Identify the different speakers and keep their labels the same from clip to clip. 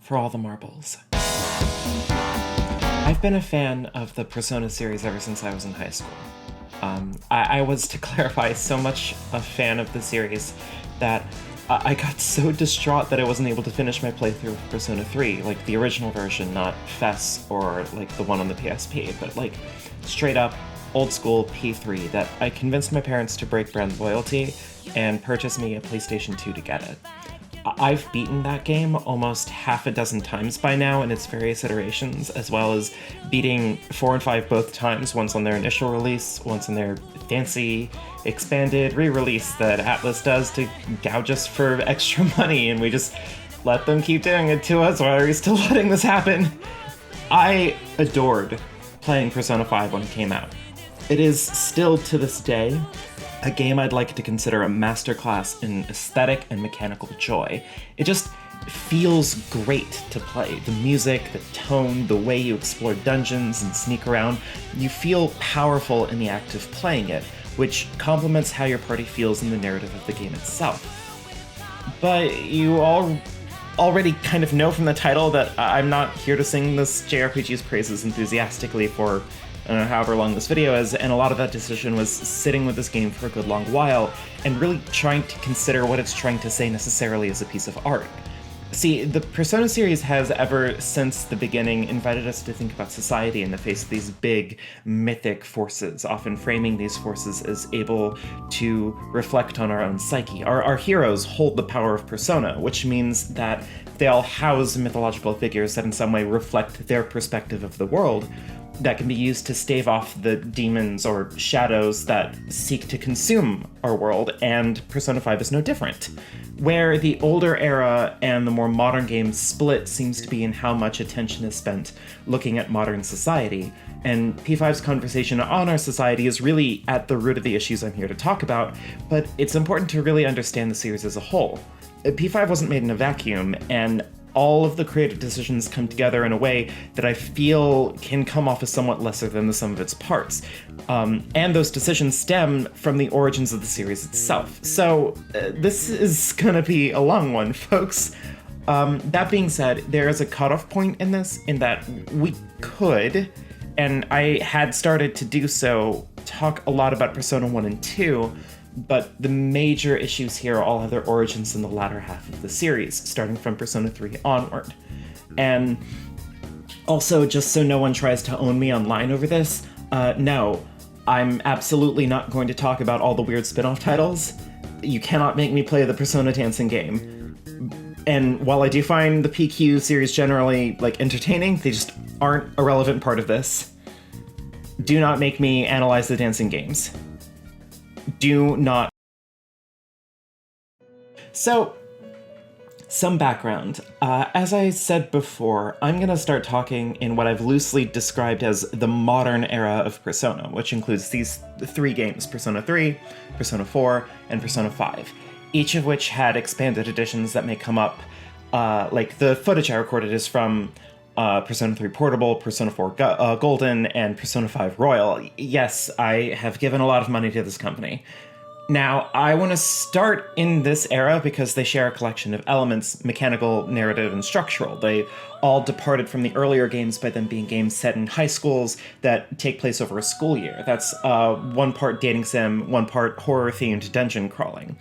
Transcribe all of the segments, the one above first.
Speaker 1: for all the marbles. I've been a fan of the Persona series ever since I was in high school. I was, to clarify, so much a fan of the series that I got so distraught that I wasn't able to finish my playthrough of Persona 3, like the original version, not FES or like the one on the PSP, but like straight up old school P3, that I convinced my parents to break brand loyalty and purchase me a PlayStation 2 to get it. I've beaten that game almost half a dozen times by now in its various iterations, as well as beating 4 and 5 both times, once on their initial release, once on their fancy, expanded re-release that Atlas does to gouge us for extra money, and we just let them keep doing it to us. Why are we still letting this happen? I adored playing Persona 5 when it came out. It is still, to this day, a game I'd like to consider a masterclass in aesthetic and mechanical joy. It just feels great to play. The music, the tone, the way you explore dungeons and sneak around, you feel powerful in the act of playing it, which complements how your party feels in the narrative of the game itself. But you all already kind of know from the title that I'm not here to sing this JRPG's praises enthusiastically for I don't know, however long this video is, and a lot of that decision was sitting with this game for a good long while and really trying to consider what it's trying to say necessarily as a piece of art. See, the Persona series has, ever since the beginning, invited us to think about society in the face of these big, mythic forces, often framing these forces as able to reflect on our own psyche. Our heroes hold the power of persona, which means that they all house mythological figures that in some way reflect their perspective of the world, that can be used to stave off the demons or shadows that seek to consume our world, and Persona 5 is no different. Where the older era and the more modern games split seems to be in how much attention is spent looking at modern society, and P5's conversation on our society is really at the root of the issues I'm here to talk about, but it's important to really understand the series as a whole. P5 wasn't made in a vacuum, and all of the creative decisions come together in a way that I feel can come off as somewhat lesser than the sum of its parts. And those decisions stem from the origins of the series itself. So this is gonna be a long one, folks. That being said, there is a cutoff point in this, in that we could, and I had started to do so, talk a lot about Persona 1 and 2, but the major issues here all have their origins in the latter half of the series, starting from Persona 3 onward. And also, just so no one tries to own me online over this, no, I'm absolutely not going to talk about all the weird spin-off titles. You cannot make me play the Persona dancing game. And while I do find the PQ series generally, entertaining, they just aren't a relevant part of this. Do not make me analyze the dancing games. Do not. So, some background. As I said before, I'm going to start talking in what I've loosely described as the modern era of Persona, which includes these 3 games, Persona 3, Persona 4, and Persona 5, each of which had expanded editions that may come up, like the footage I recorded is from Persona 3 Portable, Persona 4 Golden, and Persona 5 Royal. Yes, I have given a lot of money to this company. Now, I want to start in this era because they share a collection of elements, mechanical, narrative, and structural. They all departed from the earlier games by them being games set in high schools that take place over a school year. That's 1 part dating sim, 1 part horror-themed dungeon crawling.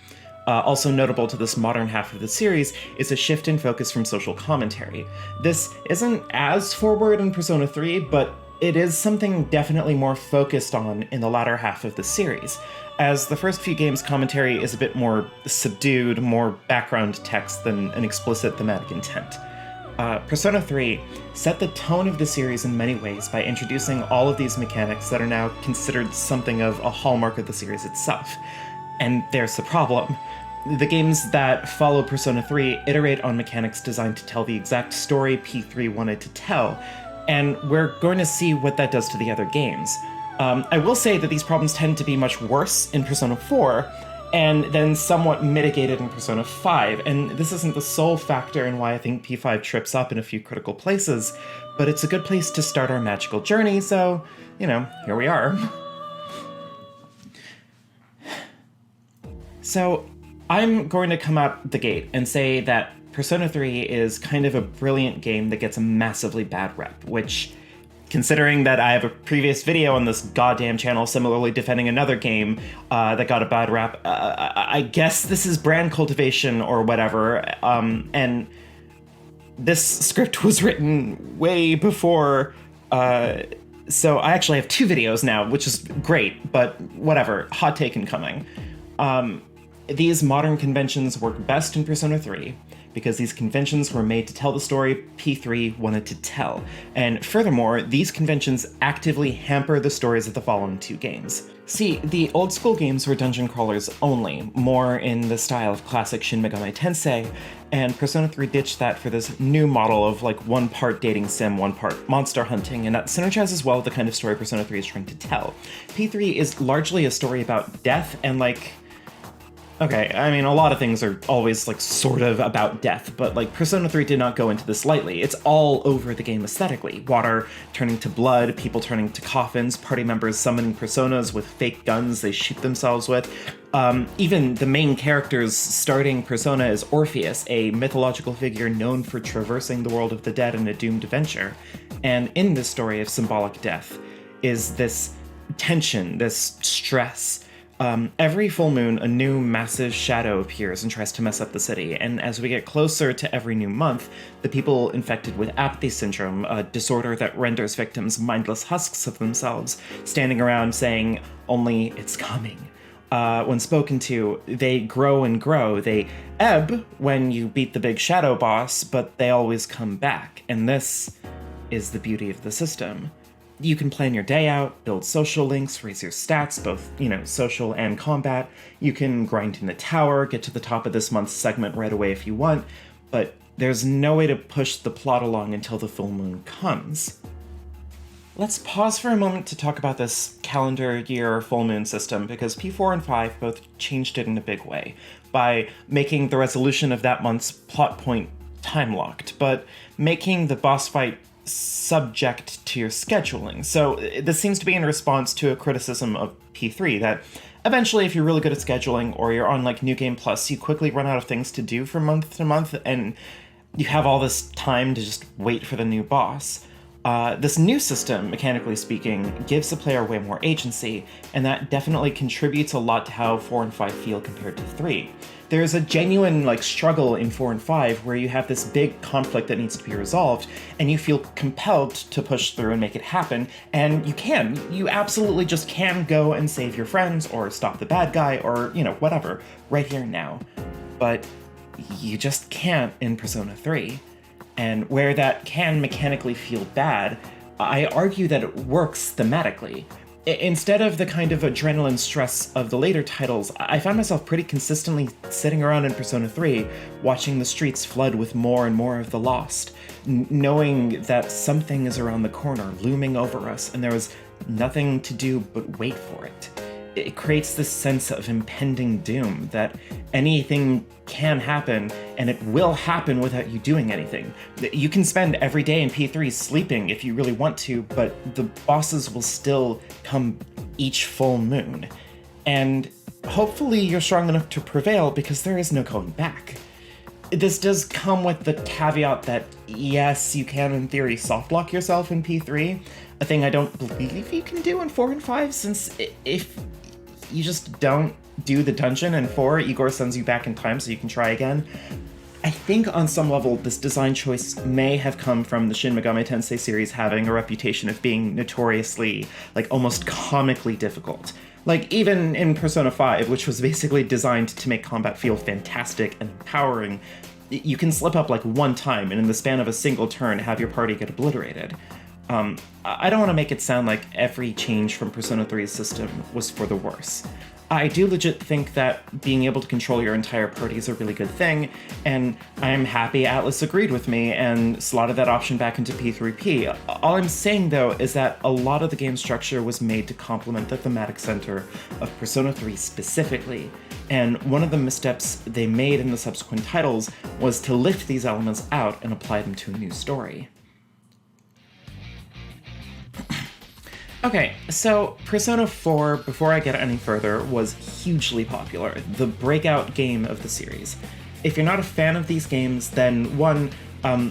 Speaker 1: Also notable to this modern half of the series is a shift in focus from social commentary. This isn't as forward in Persona 3, but it is something definitely more focused on in the latter half of the series, as the first few games' commentary is a bit more subdued, more background text than an explicit thematic intent. Persona 3 set the tone of the series in many ways by introducing all of these mechanics that are now considered something of a hallmark of the series itself. And there's the problem. The games that follow Persona 3 iterate on mechanics designed to tell the exact story P3 wanted to tell, and we're going to see what that does to the other games. I will say that these problems tend to be much worse in Persona 4, and then somewhat mitigated in Persona 5, and this isn't the sole factor in why I think P5 trips up in a few critical places, but it's a good place to start our magical journey, so, here we are. So, I'm going to come out the gate and say that Persona 3 is kind of a brilliant game that gets a massively bad rep, which, considering that I have a previous video on this goddamn channel similarly defending another game that got a bad rap, I guess this is brand cultivation or whatever, and this script was written way before, so I actually have 2 videos now, which is great, but whatever, hot take incoming. These modern conventions work best in Persona 3, because these conventions were made to tell the story P3 wanted to tell. And furthermore, these conventions actively hamper the stories of the following 2 games. See, the old school games were dungeon crawlers only, more in the style of classic Shin Megami Tensei, and Persona 3 ditched that for this new model of like 1 part dating sim, 1 part monster hunting, and that synergizes well with the kind of story Persona 3 is trying to tell. P3 is largely a story about death and like, okay, I mean, a lot of things are always, like, sort of about death, but, like, Persona 3 did not go into this lightly. It's all over the game aesthetically. Water turning to blood, people turning to coffins, party members summoning personas with fake guns they shoot themselves with. Even the main character's starting persona is Orpheus, a mythological figure known for traversing the world of the dead in a doomed adventure. And in this story of symbolic death is this tension, this stress. Every full moon, a new massive shadow appears and tries to mess up the city, and as we get closer to every new month, the people infected with apathy syndrome, a disorder that renders victims mindless husks of themselves, standing around saying, only it's coming. When spoken to, they grow and grow. They ebb when you beat the big shadow boss, but they always come back, and this is the beauty of the system. You can plan your day out, build social links, raise your stats, both, social and combat. You can grind in the tower, get to the top of this month's segment right away if you want, but there's no way to push the plot along until the full moon comes. Let's pause for a moment to talk about this calendar year full moon system, because P4 and 5 both changed it in a big way, by making the resolution of that month's plot point time-locked, but making the boss fight subject to your scheduling. So this seems to be in response to a criticism of P3 that eventually if you're really good at scheduling or you're on like New Game Plus, you quickly run out of things to do from month to month and you have all this time to just wait for the new boss. This new system, mechanically speaking, gives the player way more agency, and that definitely contributes a lot to how 4 and 5 feel compared to 3. There's a genuine struggle in 4 and 5 where you have this big conflict that needs to be resolved, and you feel compelled to push through and make it happen, and you can. You absolutely just can go and save your friends, or stop the bad guy, or, whatever, right here and now. But you just can't in Persona 3. And where that can mechanically feel bad, I argue that it works thematically. Instead of the kind of adrenaline stress of the later titles, I found myself pretty consistently sitting around in Persona 3, watching the streets flood with more and more of the lost, knowing that something is around the corner, looming over us, and there was nothing to do but wait for it. It creates this sense of impending doom, that anything can happen, and it will happen without you doing anything. You can spend every day in P3 sleeping if you really want to, but the bosses will still come each full moon. And hopefully you're strong enough to prevail, because there is no going back. This does come with the caveat that, yes, you can in theory softlock yourself in P3, a thing I don't believe you can do in 4 and 5, since if you just don't do the dungeon in 4, Igor sends you back in time so you can try again. I think on some level this design choice may have come from the Shin Megami Tensei series having a reputation of being notoriously, almost comically difficult. Even in Persona 5, which was basically designed to make combat feel fantastic and empowering, you can slip up one time and in the span of a single turn have your party get obliterated. I don't want to make it sound like every change from Persona 3's system was for the worse. I do legit think that being able to control your entire party is a really good thing, and I'm happy Atlas agreed with me and slotted that option back into P3P. All I'm saying, though, is that a lot of the game structure was made to complement the thematic center of Persona 3 specifically, and one of the missteps they made in the subsequent titles was to lift these elements out and apply them to a new story. Okay, so Persona 4, before I get any further, was hugely popular, the breakout game of the series. if you're not a fan of these games, then one,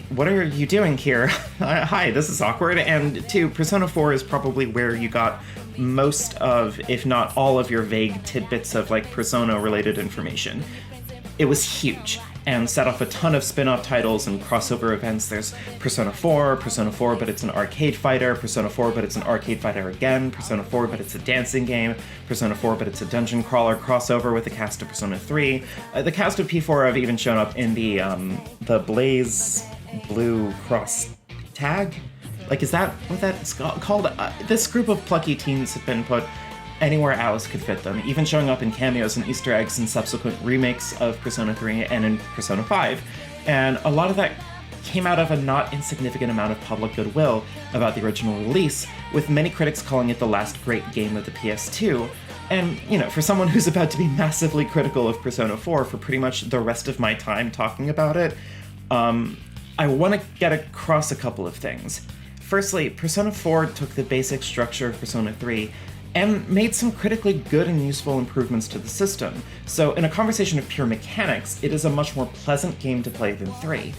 Speaker 1: what are you doing here? Hi, this is awkward. And two, Persona 4 is probably where you got most of, if not all of your vague tidbits of like Persona-related information. It was huge and set off a ton of spin-off titles and crossover events. There's Persona 4, but it's an arcade fighter, Persona 4, but it's an arcade fighter again, Persona 4, but it's a dancing game, Persona 4, but it's a dungeon crawler crossover with the cast of Persona 3. The cast of P4 have even shown up in the Blaze Blue Cross tag? Like, is that what that's called? This group of plucky teens have been put anywhere Alice could fit them, even showing up in cameos and Easter eggs in subsequent remakes of Persona 3 and in Persona 5. And a lot of that came out of a not insignificant amount of public goodwill about the original release, with many critics calling it the last great game of the PS2. And, you know, for someone who's about to be massively critical of Persona 4 for pretty much the rest of my time talking about it, I want to get across a couple of things. Firstly, Persona 4 took the basic structure of Persona 3 and made some critically good and useful improvements to the system. So in a conversation of pure mechanics, it is a much more pleasant game to play than 3,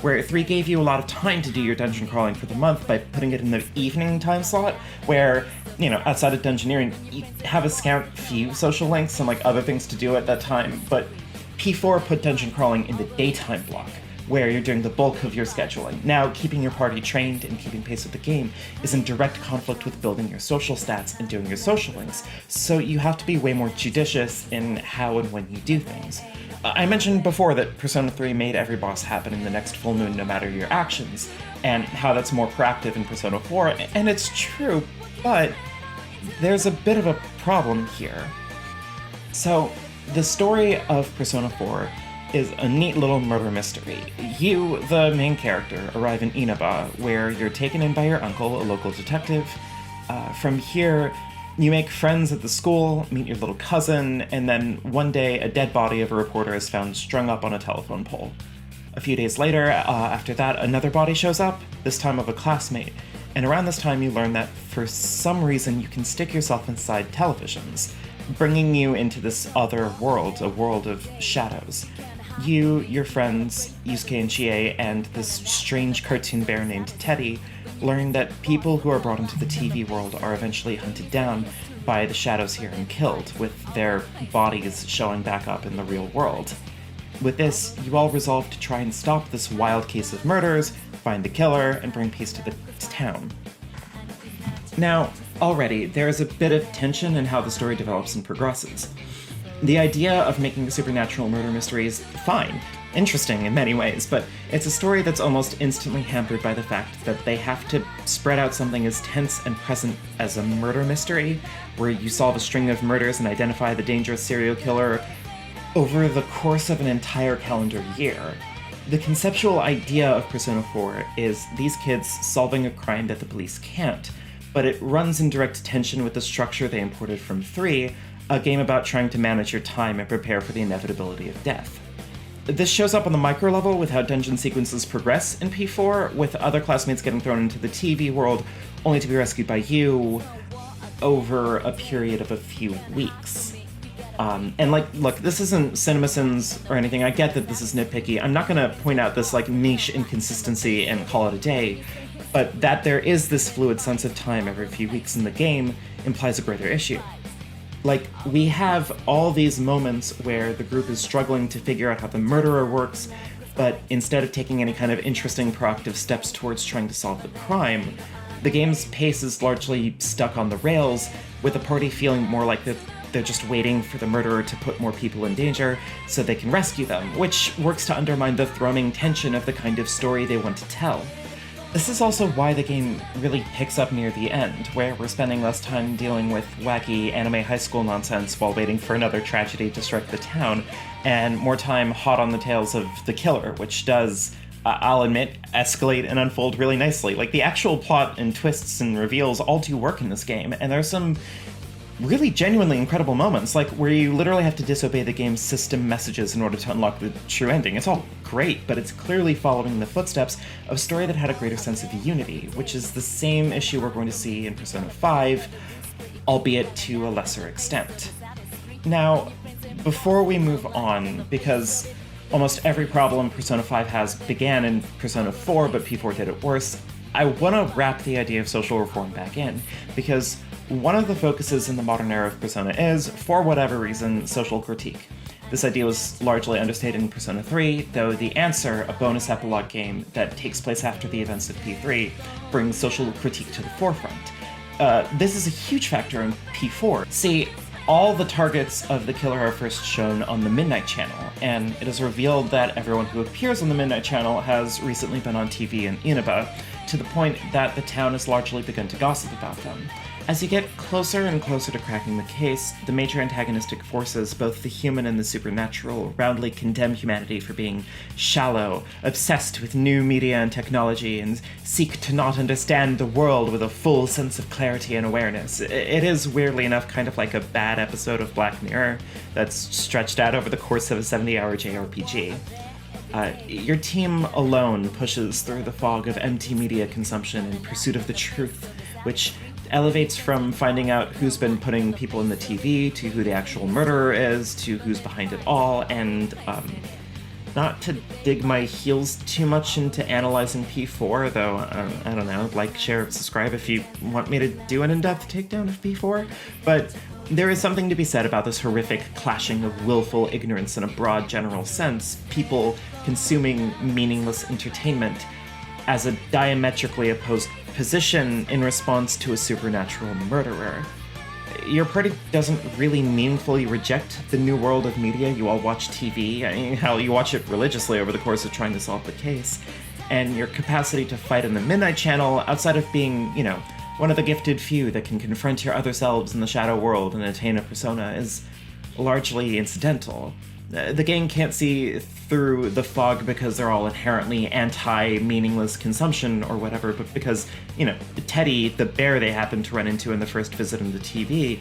Speaker 1: where 3 gave you a lot of time to do your dungeon crawling for the month by putting it in the evening time slot, where, you know, outside of dungeoneering, you have a scant few social links and like other things to do at that time, but P4 put dungeon crawling in the daytime block, where you're doing the bulk of your scheduling. Now, keeping your party trained and keeping pace with the game is in direct conflict with building your social stats and doing your social links, so you have to be way more judicious in how and when you do things. I mentioned before that Persona 3 made every boss happen in the next full moon no matter your actions, and how that's more proactive in Persona 4, and it's true, but there's a bit of a problem here. So, the story of Persona 4 is a neat little murder mystery. You, the main character, arrive in Inaba, where you're taken in by your uncle, a local detective. From here, you make friends at the school, meet your little cousin, and then one day a dead body of a reporter is found strung up on a telephone pole. A few days later, after that, another body shows up, this time of a classmate, and around this time you learn that for some reason you can stick yourself inside televisions, bringing you into this other world, a world of shadows. You, your friends, Yusuke and Chie, and this strange cartoon bear named Teddy learn that people who are brought into the TV world are eventually hunted down by the shadows here and killed, with their bodies showing back up in the real world. With this, you all resolve to try and stop this wild case of murders, find the killer, and bring peace to the town. Now, already, there is a bit of tension in how the story develops and progresses. The idea of making a supernatural murder mystery is fine, interesting in many ways, but it's a story that's almost instantly hampered by the fact that they have to spread out something as tense and present as a murder mystery, where you solve a string of murders and identify the dangerous serial killer over the course of an entire calendar year. The conceptual idea of Persona 4 is these kids solving a crime that the police can't, but it runs in direct tension with the structure they imported from 3, a game about trying to manage your time and prepare for the inevitability of death. This shows up on the micro level with how dungeon sequences progress in P4, with other classmates getting thrown into the TV world only to be rescued by you over a period of a few weeks. Look, this isn't CinemaSins or anything. I get that this is nitpicky. I'm not gonna point out this, niche inconsistency and call it a day, but that there is this fluid sense of time every few weeks in the game implies a greater issue. We have all these moments where the group is struggling to figure out how the murderer works, but instead of taking any kind of interesting proactive steps towards trying to solve the crime, the game's pace is largely stuck on the rails, with the party feeling more like they're just waiting for the murderer to put more people in danger so they can rescue them, which works to undermine the thrumming tension of the kind of story they want to tell. This is also why the game really picks up near the end, where we're spending less time dealing with wacky anime high school nonsense while waiting for another tragedy to strike the town, and more time hot on the tails of the killer, which does, I'll admit, escalate and unfold really nicely. The actual plot and twists and reveals all do work in this game, and there's some really genuinely incredible moments, where you literally have to disobey the game's system messages in order to unlock the true ending. It's all great, but it's clearly following the footsteps of a story that had a greater sense of unity, which is the same issue we're going to see in Persona 5, albeit to a lesser extent. Now, before we move on, because almost every problem Persona 5 has began in Persona 4, but P4 did it worse, I want to wrap the idea of social reform back in, because one of the focuses in the modern era of Persona is, for whatever reason, social critique. This idea was largely understated in Persona 3, though The Answer, a bonus epilogue game that takes place after the events of P3, brings social critique to the forefront. This is a huge factor in P4. See, all the targets of the killer are first shown on the Midnight Channel, and it is revealed that everyone who appears on the Midnight Channel has recently been on TV in Inaba, to the point that the town has largely begun to gossip about them. As you get closer and closer to cracking the case, the major antagonistic forces, both the human and the supernatural, roundly condemn humanity for being shallow, obsessed with new media and technology, and seek to not understand the world with a full sense of clarity and awareness. It is, weirdly enough, kind of like a bad episode of Black Mirror that's stretched out over the course of a 70-hour JRPG. Your team alone pushes through the fog of empty media consumption in pursuit of the truth, which elevates from finding out who's been putting people in the TV, to who the actual murderer is, to who's behind it all, and, not to dig my heels too much into analyzing P4, though, I don't know, like, share, subscribe if you want me to do an in-depth takedown of P4, but there is something to be said about this horrific clashing of willful ignorance in a broad general sense, people consuming meaningless entertainment as a diametrically opposed position in response to a supernatural murderer. Your party doesn't really meaningfully reject the new world of media. You all watch TV, hell, you watch it religiously over the course of trying to solve the case, and your capacity to fight in the Midnight Channel, outside of being, one of the gifted few that can confront your other selves in the shadow world and attain a persona, is largely incidental. The game can't see through the fog because they're all inherently anti-meaningless consumption or whatever, but because, Teddy, the bear they happen to run into in the first visit on the TV,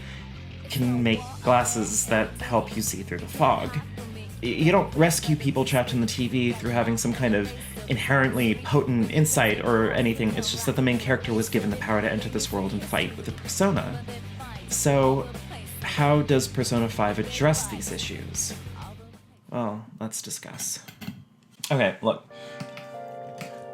Speaker 1: can make glasses that help you see through the fog. You don't rescue people trapped in the TV through having some kind of inherently potent insight or anything, it's just that the main character was given the power to enter this world and fight with a persona. So, how does Persona 5 address these issues? Well, let's discuss. Okay, look.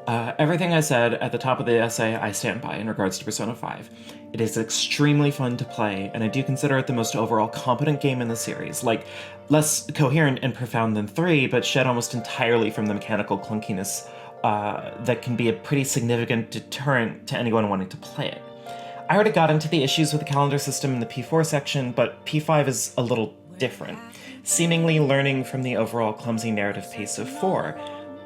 Speaker 1: Everything I said at the top of the essay I stand by in regards to Persona 5. It is extremely fun to play, and I do consider it the most overall competent game in the series. Less coherent and profound than 3, but shed almost entirely from the mechanical clunkiness that can be a pretty significant deterrent to anyone wanting to play it. I already got into the issues with the calendar system in the P4 section, but P5 is a little different, seemingly learning from the overall clumsy narrative pace of 4.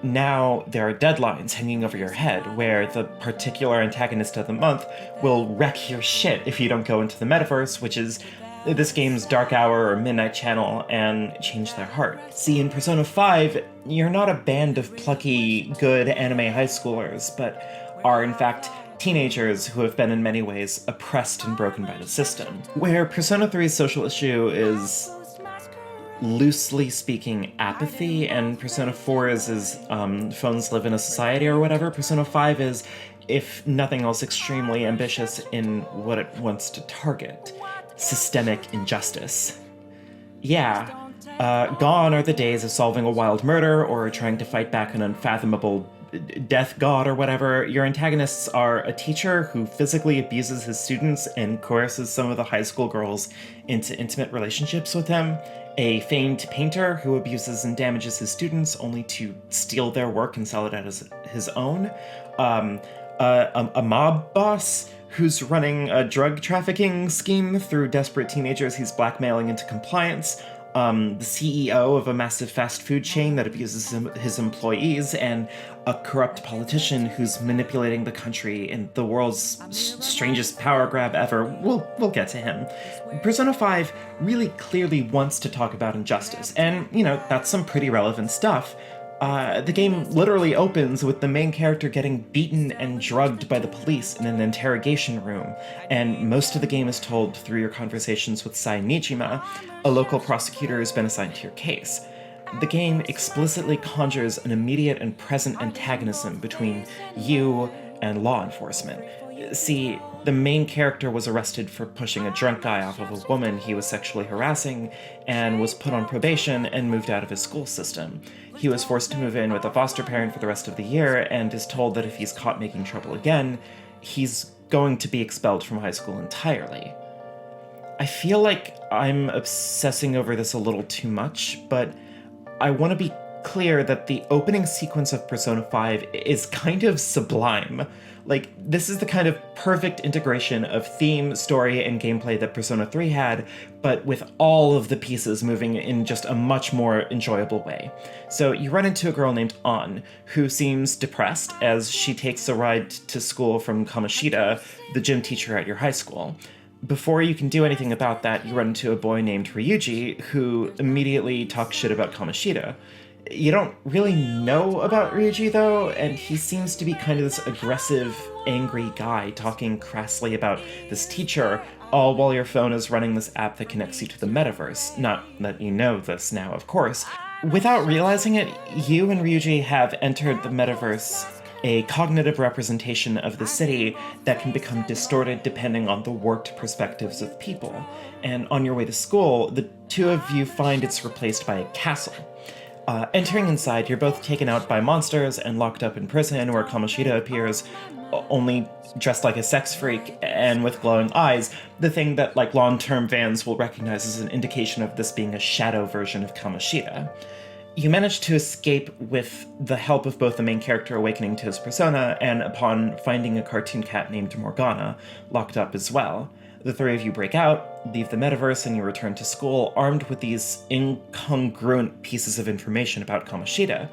Speaker 1: Now there are deadlines hanging over your head, where the particular antagonist of the month will wreck your shit if you don't go into the metaverse, which is this game's dark hour or midnight channel, and change their heart. See, in Persona 5, you're not a band of plucky, good anime high schoolers, but are in fact teenagers who have been in many ways oppressed and broken by the system. Where Persona 3's social issue is, loosely speaking, apathy, and Persona 4 is phones live in a society or whatever, Persona 5 is, if nothing else, extremely ambitious in what it wants to target: systemic injustice. Yeah, gone are the days of solving a wild murder or trying to fight back an unfathomable death god or whatever. Your antagonists are a teacher who physically abuses his students and coerces some of the high school girls into intimate relationships with him, a famed painter who abuses and damages his students only to steal their work and sell it as his own, a mob boss who's running a drug trafficking scheme through desperate teenagers he's blackmailing into compliance, the CEO of a massive fast food chain that abuses his employees, and a corrupt politician who's manipulating the country in the world's strangest power grab ever. We'll get to him. Persona 5 really clearly wants to talk about injustice, and, that's some pretty relevant stuff. The game literally opens with the main character getting beaten and drugged by the police in an interrogation room, and most of the game is told through your conversations with Sai Nijima, a local prosecutor who's been assigned to your case. The game explicitly conjures an immediate and present antagonism between you and law enforcement. See, the main character was arrested for pushing a drunk guy off of a woman he was sexually harassing and was put on probation and moved out of his school system. He was forced to move in with a foster parent for the rest of the year and is told that if he's caught making trouble again, he's going to be expelled from high school entirely. I feel like I'm obsessing over this a little too much, but I want to be clear that the opening sequence of Persona 5 is kind of sublime. Like, this is the kind of perfect integration of theme, story, and gameplay that Persona 3 had, but with all of the pieces moving in just a much more enjoyable way. So you run into a girl named An, who seems depressed as she takes a ride to school from Kamoshida, the gym teacher at your high school. Before you can do anything about that, you run into a boy named Ryuji, who immediately talks shit about Kamoshida. You don't really know about Ryuji, though, and he seems to be kind of this aggressive, angry guy talking crassly about this teacher, all while your phone is running this app that connects you to the metaverse. Not that you know this now, of course. Without realizing it, you and Ryuji have entered the metaverse, a cognitive representation of the city that can become distorted depending on the warped perspectives of people. And on your way to school, the two of you find it's replaced by a castle. Entering inside, you're both taken out by monsters and locked up in prison where Kamoshida appears, only dressed like a sex freak and with glowing eyes, the thing that like long-term fans will recognize as an indication of this being a shadow version of Kamoshida. You manage to escape with the help of both the main character awakening to his persona and upon finding a cartoon cat named Morgana, locked up as well. The three of you break out, leave the metaverse, and you return to school armed with these incongruent pieces of information about Kamoshida.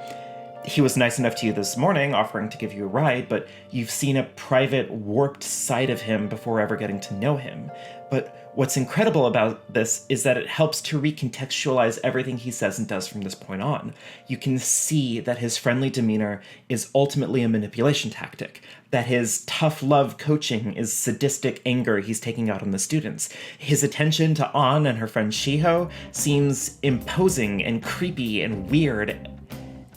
Speaker 1: He was nice enough to you this morning, offering to give you a ride, but you've seen a private, warped side of him before ever getting to know him. But what's incredible about this is that it helps to recontextualize everything he says and does from this point on. You can see that his friendly demeanor is ultimately a manipulation tactic, that his tough love coaching is sadistic anger he's taking out on the students. His attention to An and her friend Shiho seems imposing and creepy and weird.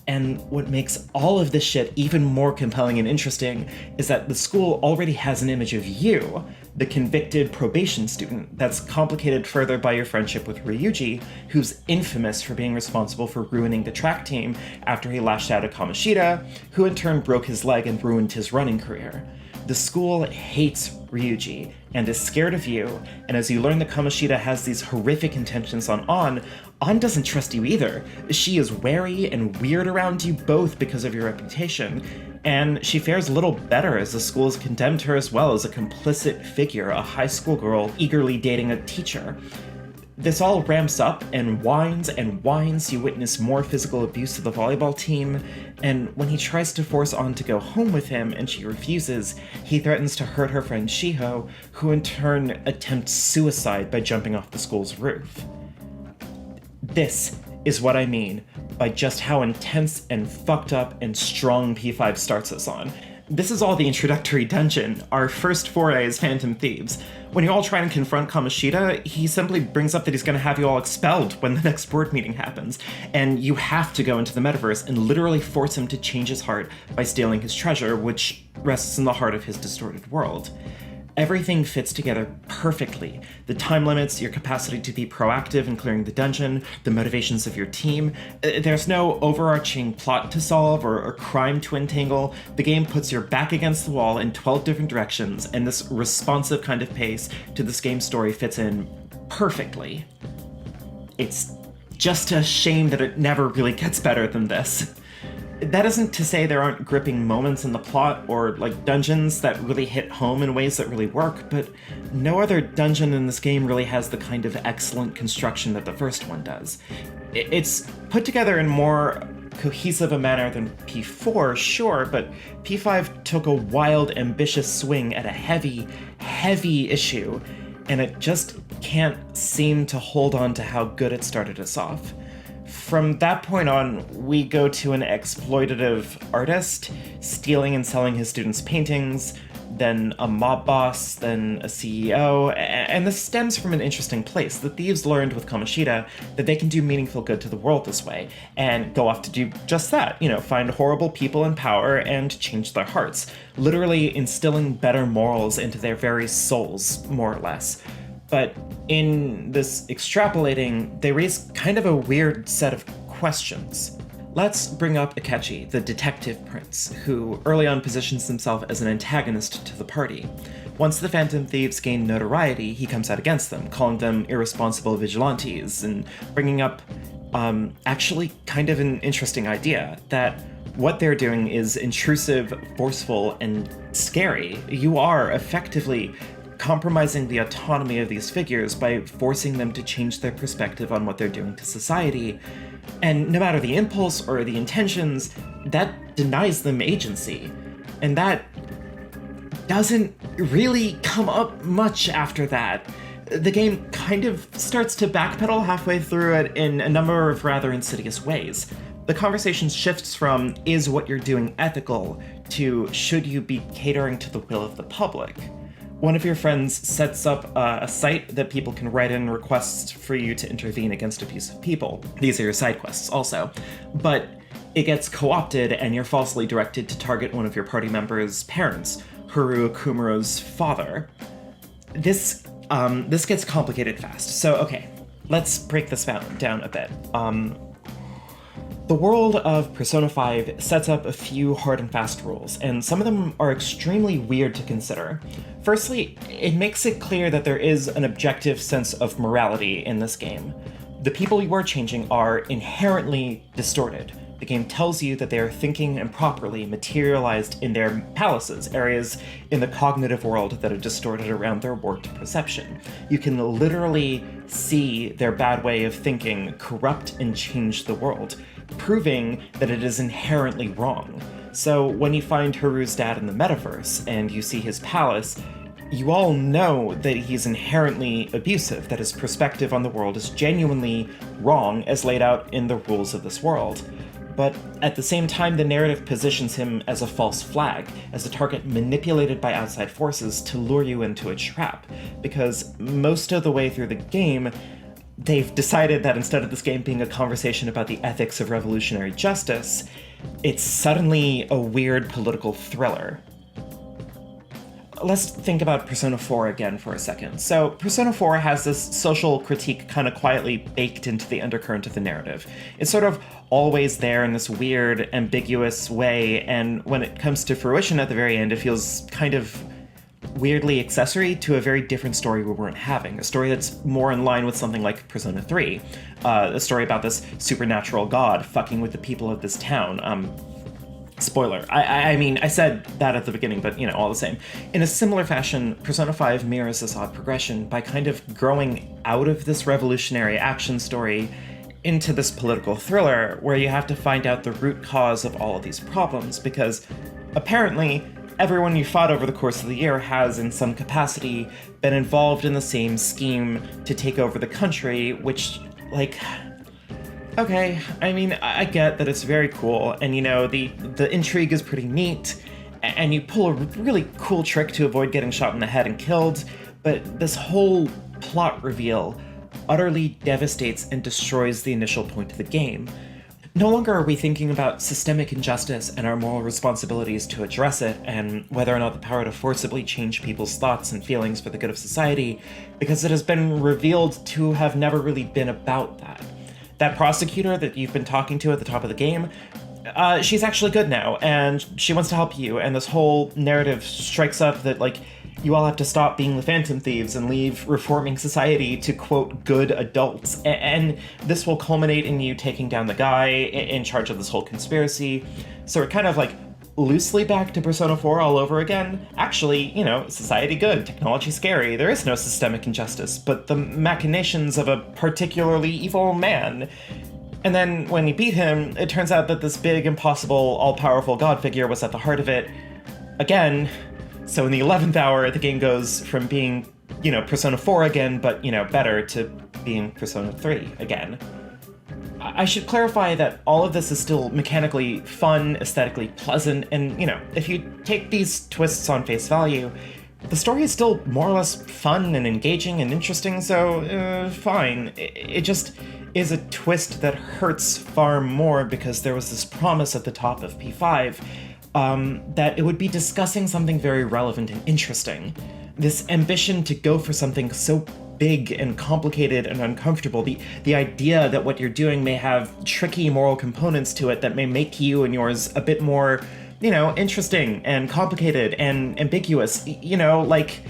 Speaker 1: And what makes all of this shit even more compelling and interesting is that the school already has an image of you, the convicted probation student, that's complicated further by your friendship with Ryuji, who's infamous for being responsible for ruining the track team after he lashed out at Kamoshida, who in turn broke his leg and ruined his running career. The school hates Ryuji and is scared of you, and as you learn that Kamoshida has these horrific intentions on An doesn't trust you either. She is wary and weird around you both because of your reputation, and she fares little better as the school has condemned her as well as a complicit figure, a high school girl eagerly dating a teacher. This all ramps up and whines, you witness more physical abuse to the volleyball team, and when he tries to force An to go home with him and she refuses, he threatens to hurt her friend Shiho, who in turn attempts suicide by jumping off the school's roof. This is what I mean by just how intense and fucked up and strong P5 starts us on. This is all the introductory dungeon, our first foray as Phantom Thieves. When you all try and confront Kamoshida, he simply brings up that he's going to have you all expelled when the next board meeting happens, and you have to go into the metaverse and literally force him to change his heart by stealing his treasure, which rests in the heart of his distorted world. Everything fits together perfectly. The time limits, your capacity to be proactive in clearing the dungeon, the motivations of your team. There's no overarching plot to solve or crime to entangle. The game puts your back against the wall in 12 different directions, and this responsive kind of pace to this game's story fits in perfectly. It's just a shame that it never really gets better than this. That isn't to say there aren't gripping moments in the plot or, like, dungeons that really hit home in ways that really work, but no other dungeon in this game really has the kind of excellent construction that the first one does. It's put together in more cohesive a manner than P4, sure, but P5 took a wild, ambitious swing at a heavy, heavy issue, and it just can't seem to hold on to how good it started us off. From that point on, we go to an exploitative artist, stealing and selling his students' paintings, then a mob boss, then a CEO, and this stems from an interesting place. The thieves learned with Kamoshida that they can do meaningful good to the world this way, and go off to do just that, find horrible people in power and change their hearts, literally instilling better morals into their very souls, more or less. But in this extrapolating, they raise kind of a weird set of questions. Let's bring up Akechi, the detective prince, who early on positions himself as an antagonist to the party. Once the Phantom Thieves gain notoriety, he comes out against them, calling them irresponsible vigilantes, and bringing up actually kind of an interesting idea, that what they're doing is intrusive, forceful, and scary. You are effectively compromising the autonomy of these figures by forcing them to change their perspective on what they're doing to society. And no matter the impulse or the intentions, that denies them agency. And that doesn't really come up much after that. The game kind of starts to backpedal halfway through it in a number of rather insidious ways. The conversation shifts from, is what you're doing ethical, to should you be catering to the will of the public? One of your friends sets up a site that people can write in requests for you to intervene against abusive people. These are your side quests also. But it gets co-opted and you're falsely directed to target one of your party members' parents, Haru Kumura's father. This gets complicated fast. So, okay, let's break this down a bit. The world of Persona 5 sets up a few hard and fast rules, and some of them are extremely weird to consider. Firstly, it makes it clear that there is an objective sense of morality in this game. The people you are changing are inherently distorted. The game tells you that they are thinking improperly, materialized in their palaces, areas in the cognitive world that are distorted around their warped perception. You can literally see their bad way of thinking corrupt and change the world, proving that it is inherently wrong. So when you find Haru's dad in the metaverse and you see his palace, you all know that he's inherently abusive, that his perspective on the world is genuinely wrong as laid out in the rules of this world. But at the same time, the narrative positions him as a false flag, as a target manipulated by outside forces to lure you into a trap, because most of the way through the game, they've decided that instead of this game being a conversation about the ethics of revolutionary justice, it's suddenly a weird political thriller. Let's think about Persona 4 again for a second. So, Persona 4 has this social critique kind of quietly baked into the undercurrent of the narrative. It's sort of always there in this weird, ambiguous way, and when it comes to fruition at the very end, it feels kind of weirdly accessory to a very different story we weren't having. A story that's more in line with something like Persona 3. A story about this supernatural god fucking with the people of this town. Spoiler. I mean, I said that at the beginning, but, all the same. In a similar fashion, Persona 5 mirrors this odd progression by kind of growing out of this revolutionary action story into this political thriller where you have to find out the root cause of all of these problems, because apparently everyone you fought over the course of the year has, in some capacity, been involved in the same scheme to take over the country, which, okay, I mean, I get that it's very cool, and the intrigue is pretty neat, and you pull a really cool trick to avoid getting shot in the head and killed, but this whole plot reveal utterly devastates and destroys the initial point of the game. No longer are we thinking about systemic injustice and our moral responsibilities to address it, and whether or not the power to forcibly change people's thoughts and feelings for the good of society, because it has been revealed to have never really been about that. That prosecutor that you've been talking to at the top of the game, she's actually good now, and she wants to help you, and this whole narrative strikes up that, you all have to stop being the Phantom Thieves and leave reforming society to, quote, good adults. And this will culminate in you taking down the guy in charge of this whole conspiracy. So we're kind of loosely back to Persona 4 all over again. Actually, society good, technology scary, there is no systemic injustice, but the machinations of a particularly evil man. And then when you beat him, it turns out that this big, impossible, all-powerful god figure was at the heart of it. Again. So in the 11th hour, the game goes from being, Persona 4 again, but, better, to being Persona 3 again. I should clarify that all of this is still mechanically fun, aesthetically pleasant, and, if you take these twists on face value, the story is still more or less fun and engaging and interesting, so, fine. It just is a twist that hurts far more because there was this promise at the top of P5 that it would be discussing something very relevant and interesting. This ambition to go for something so big and complicated and uncomfortable, the idea that what you're doing may have tricky moral components to it that may make you and yours a bit more, interesting and complicated and ambiguous, like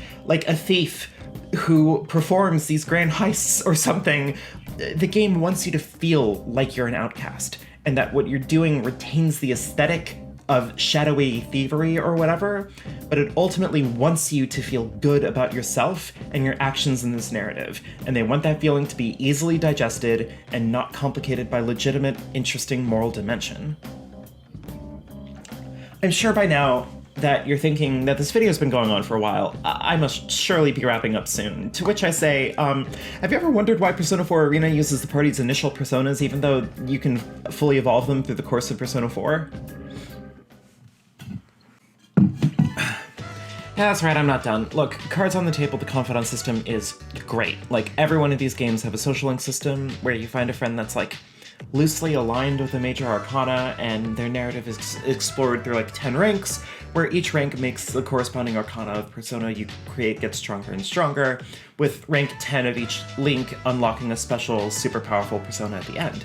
Speaker 1: a thief who performs these grand heists or something. The game wants you to feel like you're an outcast, and that what you're doing retains the aesthetic of shadowy thievery or whatever, but it ultimately wants you to feel good about yourself and your actions in this narrative, and they want that feeling to be easily digested and not complicated by legitimate, interesting moral dimension. I'm sure by now that you're thinking that this video's been going on for a while. I must surely be wrapping up soon. To which I say, have you ever wondered why Persona 4 Arena uses the party's initial personas even though you can fully evolve them through the course of Persona 4? Yeah, that's right, I'm not done. Look, cards on the table, the Confidant system is great. Like, every one of these games have a social link system where you find a friend that's, like, loosely aligned with a major arcana, and their narrative is explored through, like, 10 ranks, where each rank makes the corresponding arcana of persona you create get stronger and stronger, with rank 10 of each link unlocking a special, super powerful persona at the end.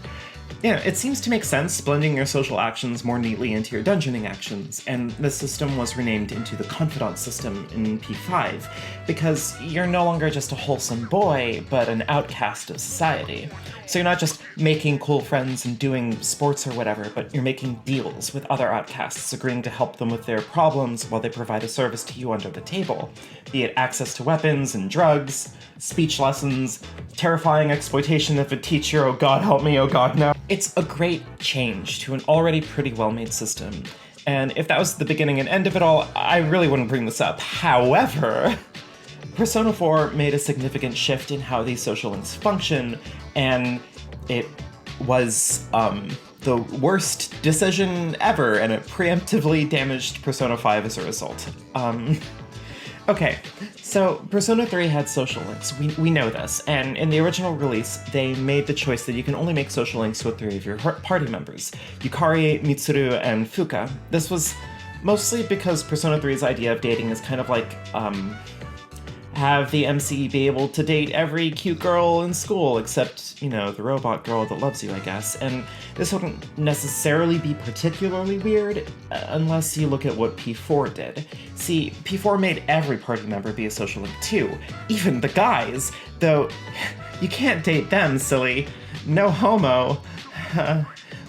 Speaker 1: Yeah, it seems to make sense blending your social actions more neatly into your dungeoning actions, and the system was renamed into the Confidant system in P5, because you're no longer just a wholesome boy, but an outcast of society. So you're not just making cool friends and doing sports or whatever, but you're making deals with other outcasts, agreeing to help them with their problems while they provide a service to you under the table, be it access to weapons and drugs, speech lessons, terrifying exploitation of a teacher, oh god help me, oh god no. It's a great change to an already pretty well-made system, and if that was the beginning and end of it all, I really wouldn't bring this up. However, Persona 4 made a significant shift in how these social links function, and it was the worst decision ever, and it preemptively damaged Persona 5 as a result. Okay, so Persona 3 had social links, we know this, and in the original release, they made the choice that you can only make social links with 3 of your party members, Yukari, Mitsuru, and Fuka. This was mostly because Persona 3's idea of dating is kind of like, have the MC be able to date every cute girl in school, except, the robot girl that loves you, I guess. And this wouldn't necessarily be particularly weird, unless you look at what P4 did. See, P4 made every party member be a social link too, even the guys, though you can't date them, silly. No homo.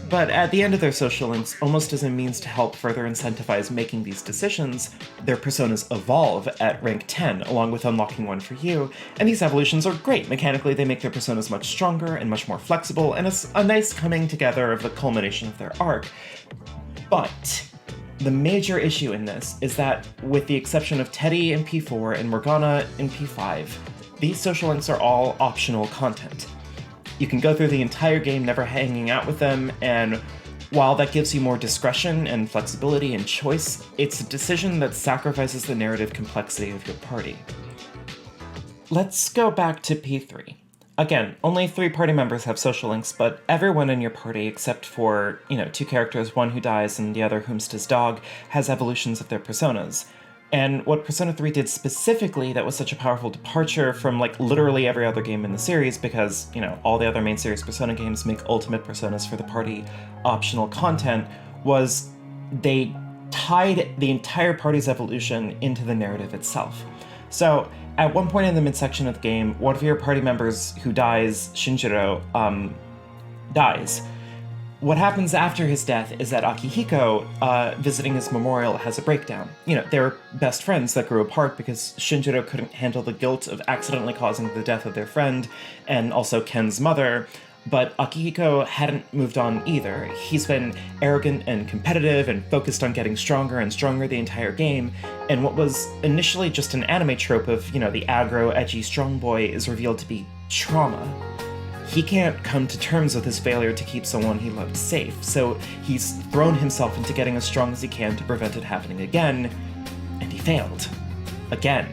Speaker 1: But at the end of their social links, almost as a means to help further incentivize making these decisions, their personas evolve at rank 10, along with unlocking one for you, and these evolutions are great. Mechanically, they make their personas much stronger and much more flexible, and it's a nice coming together of the culmination of their arc. But the major issue in this is that, with the exception of Teddy in P4 and Morgana in P5, these social links are all optional content. You can go through the entire game never hanging out with them, and while that gives you more discretion and flexibility and choice, it's a decision that sacrifices the narrative complexity of your party. Let's go back to P3. Again, only 3 party members have social links, but everyone in your party, except for, 2 characters, one who dies and the other whom's his dog, has evolutions of their personas. And what Persona 3 did specifically that was such a powerful departure from, literally every other game in the series, because, all the other main series Persona games make ultimate personas for the party optional content, was they tied the entire party's evolution into the narrative itself. So, at one point in the midsection of the game, one of your party members who dies, Shinjiro, dies. What happens after his death is that Akihiko, visiting his memorial, has a breakdown. They were best friends that grew apart because Shinjiro couldn't handle the guilt of accidentally causing the death of their friend, and also Ken's mother, but Akihiko hadn't moved on either. He's been arrogant and competitive and focused on getting stronger and stronger the entire game, and what was initially just an anime trope of, the aggro, edgy strong boy is revealed to be trauma. he can't come to terms with his failure to keep someone he loved safe, so he's thrown himself into getting as strong as he can to prevent it happening again, and he failed. Again.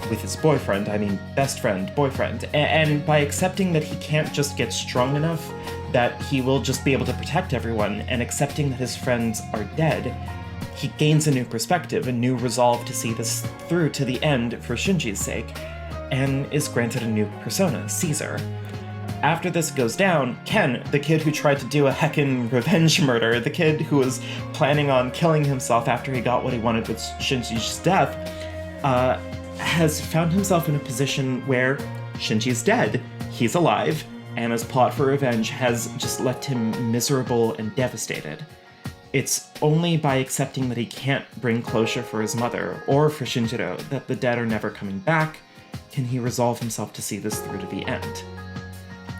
Speaker 1: With his boyfriend, I mean best friend, boyfriend, and by accepting that he can't just get strong enough, that he will just be able to protect everyone, and accepting that his friends are dead, he gains a new perspective, a new resolve to see this through to the end for Shinji's sake, and is granted a new persona, Caesar. After this goes down, Ken, the kid who tried to do a heckin' revenge murder, the kid who was planning on killing himself after he got what he wanted with Shinji's death, has found himself in a position where Shinji's dead, he's alive, and his plot for revenge has just left him miserable and devastated. It's only by accepting that he can't bring closure for his mother, or for Shinjiro, that the dead are never coming back, can he resolve himself to see this through to the end.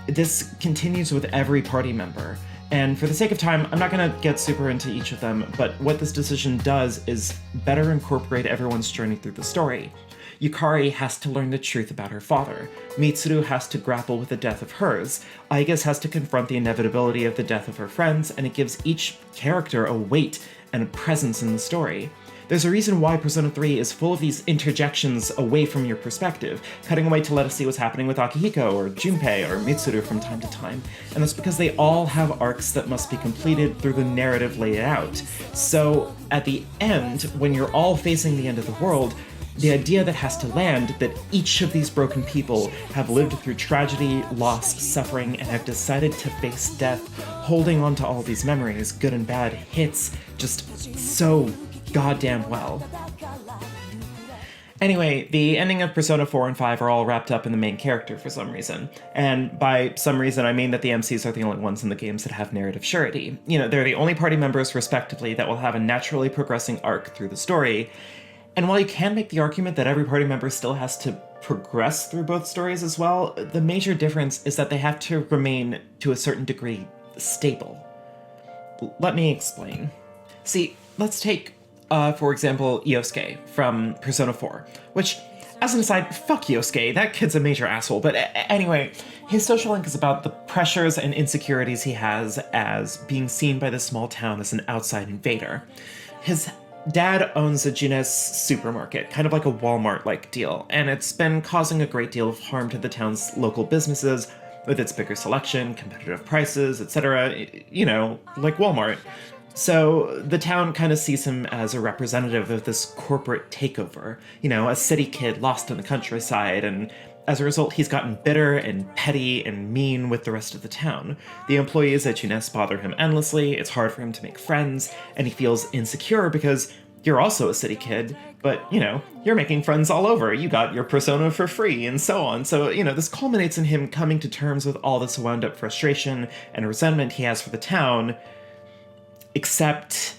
Speaker 1: This continues with every party member, and for the sake of time, I'm not going to get super into each of them, but what this decision does is better incorporate everyone's journey through the story. Yukari has to learn the truth about her father. Mitsuru has to grapple with the death of hers. Aigis has to confront the inevitability of the death of her friends, and it gives each character a weight and a presence in the story. There's a reason why Persona 3 is full of these interjections away from your perspective, cutting away to let us see what's happening with Akihiko, or Junpei, or Mitsuru from time to time, and that's because they all have arcs that must be completed through the narrative laid out. So, at the end, when you're all facing the end of the world, the idea that has to land, that each of these broken people have lived through tragedy, loss, suffering, and have decided to face death, holding on to all these memories, good and bad, hits just so goddamn well. Anyway, the ending of Persona 4 and 5 are all wrapped up in the main character for some reason. And by some reason, I mean that the MCs are the only ones in the games that have narrative surety. You know, they're the only party members, respectively, that will have a naturally progressing arc through the story. And while you can make the argument that every party member still has to progress through both stories as well, the major difference is that they have to remain, to a certain degree, stable. Let me explain. See, let's take, for example, Yosuke from Persona 4, which, as an aside, fuck Yosuke, that kid's a major asshole, but anyway, his social link is about the pressures and insecurities he has as being seen by the small town as an outside invader. His dad owns a Junes supermarket, kind of like a Walmart-like deal, and it's been causing a great deal of harm to the town's local businesses with its bigger selection, competitive prices, etc., you know, like Walmart. So the town kind of sees him as a representative of this corporate takeover, you know, a city kid lost in the countryside, and as a result, he's gotten bitter and petty and mean with the rest of the town. The employees at Junes bother him endlessly, it's hard for him to make friends, and he feels insecure because you're also a city kid, but, you know, you're making friends all over, you got your persona for free, and so on. So, you know, this culminates in him coming to terms with all this wound-up frustration and resentment he has for the town, except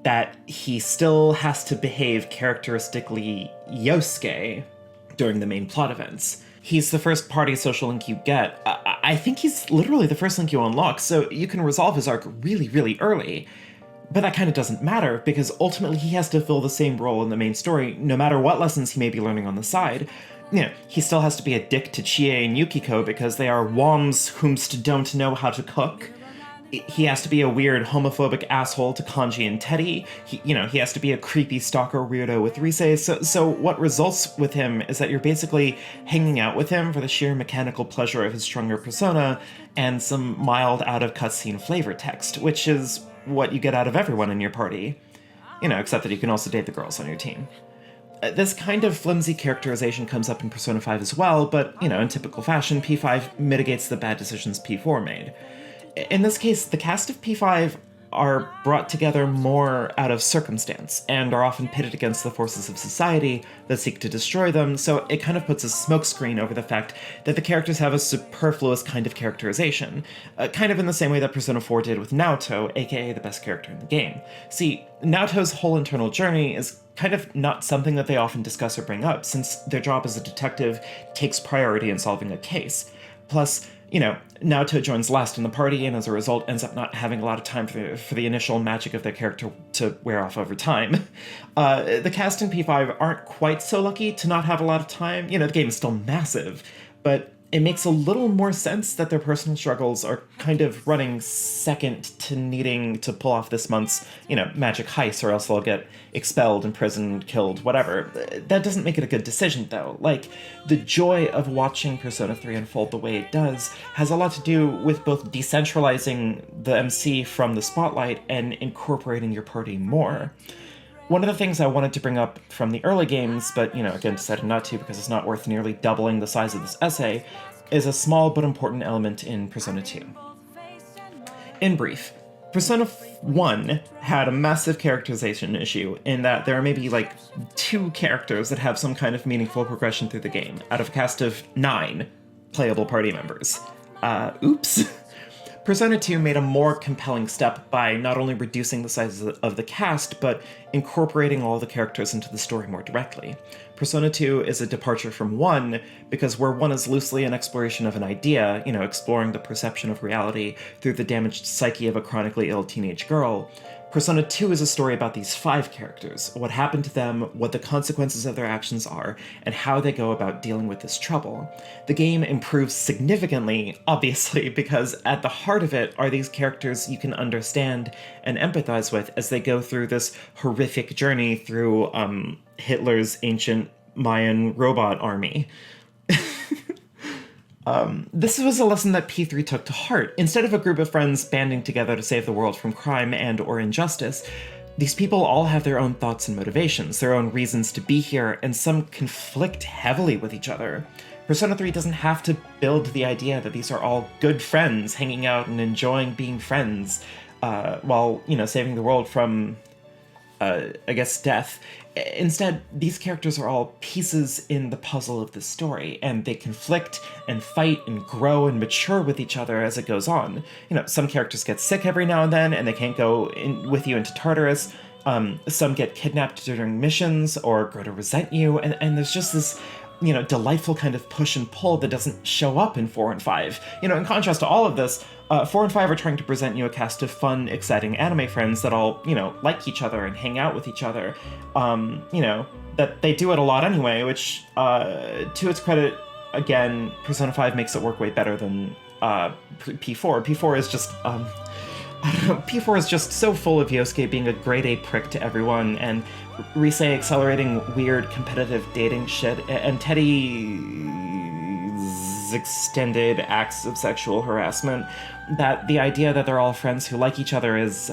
Speaker 1: that he still has to behave characteristically Yosuke during the main plot events. He's the first party social link you get. I think he's literally the first link you unlock, so you can resolve his arc really, really early. But that kind of doesn't matter, because ultimately he has to fill the same role in the main story, no matter what lessons he may be learning on the side. You know, he still has to be a dick to Chie and Yukiko because they are woms whomst don't know how to cook. He has to be a weird homophobic asshole to Kanji and Teddy. He has to be a creepy stalker weirdo with Rise. So what results with him is that you're basically hanging out with him for the sheer mechanical pleasure of his stronger persona and some mild out-of-cutscene flavor text, which is what you get out of everyone in your party. You know, except that you can also date the girls on your team. This kind of flimsy characterization comes up in Persona 5 as well, but, you know, in typical fashion, P5 mitigates the bad decisions P4 made. In this case, the cast of P5 are brought together more out of circumstance, and are often pitted against the forces of society that seek to destroy them, so it kind of puts a smokescreen over the fact that the characters have a superfluous kind of characterization, kind of in the same way that Persona 4 did with Naoto, aka the best character in the game. See, Naoto's whole internal journey is kind of not something that they often discuss or bring up, since their job as a detective takes priority in solving a case. Plus, you know, Naoto joins last in the party, and as a result ends up not having a lot of time for the initial magic of their character to wear off over time. The cast in P5 aren't quite so lucky to not have a lot of time. You know, the game is still massive, but it makes a little more sense that their personal struggles are kind of running second to needing to pull off this month's, magic heist, or else they'll get expelled, imprisoned, killed, whatever. That doesn't make it a good decision, though. Like, the joy of watching Persona 3 unfold the way it does has a lot to do with both decentralizing the MC from the spotlight and incorporating your party more. One of the things I wanted to bring up from the early games, but, again, decided not to because it's not worth nearly doubling the size of this essay, is a small but important element in Persona 2. In brief, Persona 1 had a massive characterization issue in that there are maybe, 2 characters that have some kind of meaningful progression through the game, out of a cast of 9 playable party members. Oops. Persona 2 made a more compelling step by not only reducing the size of the cast, but incorporating all the characters into the story more directly. Persona 2 is a departure from 1, because where 1 is loosely an exploration of an idea, exploring the perception of reality through the damaged psyche of a chronically ill teenage girl, Persona 2 is a story about these 5 characters, what happened to them, what the consequences of their actions are, and how they go about dealing with this trouble. The game improves significantly, obviously, because at the heart of it are these characters you can understand and empathize with as they go through this horrific journey through Hitler's ancient Mayan robot army. This was a lesson that P3 took to heart. Instead of a group of friends banding together to save the world from crime and or injustice, these people all have their own thoughts and motivations, their own reasons to be here, and some conflict heavily with each other. Persona 3 doesn't have to build the idea that these are all good friends hanging out and enjoying being friends, while, saving the world from, death. Instead, these characters are all pieces in the puzzle of the story, and they conflict and fight and grow and mature with each other as it goes on. Some characters get sick every now and then, and they can't go with you into Tartarus. Some get kidnapped during missions or grow to resent you, and there's just this delightful kind of push and pull that doesn't show up in 4 and 5. In contrast to all of this, 4 and 5 are trying to present you a cast of fun, exciting anime friends that all, like each other and hang out with each other. That they do it a lot anyway, which, to its credit, again, Persona 5 makes it work way better than P4. P4 is just, P4 is just so full of Yosuke being a grade A prick to everyone, and Rise accelerating weird competitive dating shit, and Teddy's extended acts of sexual harassment, that the idea that they're all friends who like each other is,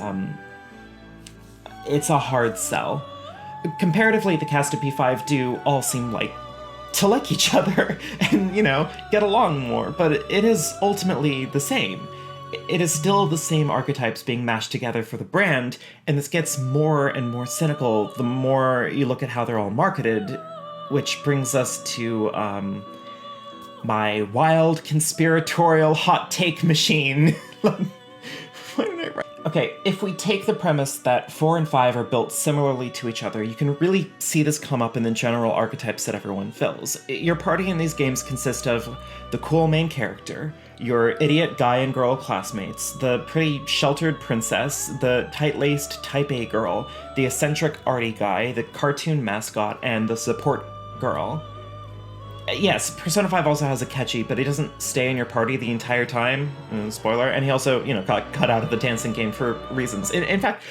Speaker 1: it's a hard sell. Comparatively, the cast of P5 do all seem to like each other and, get along more, but it is ultimately the same. It is still the same archetypes being mashed together for the brand, and this gets more and more cynical the more you look at how they're all marketed, which brings us to, my wild conspiratorial hot take machine. What did I write? Okay, if we take the premise that 4 and 5 are built similarly to each other, you can really see this come up in the general archetypes that everyone fills. Your party in these games consist of the cool main character, your idiot guy and girl classmates, the pretty sheltered princess, the tight-laced type A girl, the eccentric arty guy, the cartoon mascot, and the support girl. Yes, Persona 5 also has a Akechi, but he doesn't stay in your party the entire time. Spoiler. And he also, got cut out of the dancing game for reasons. In fact,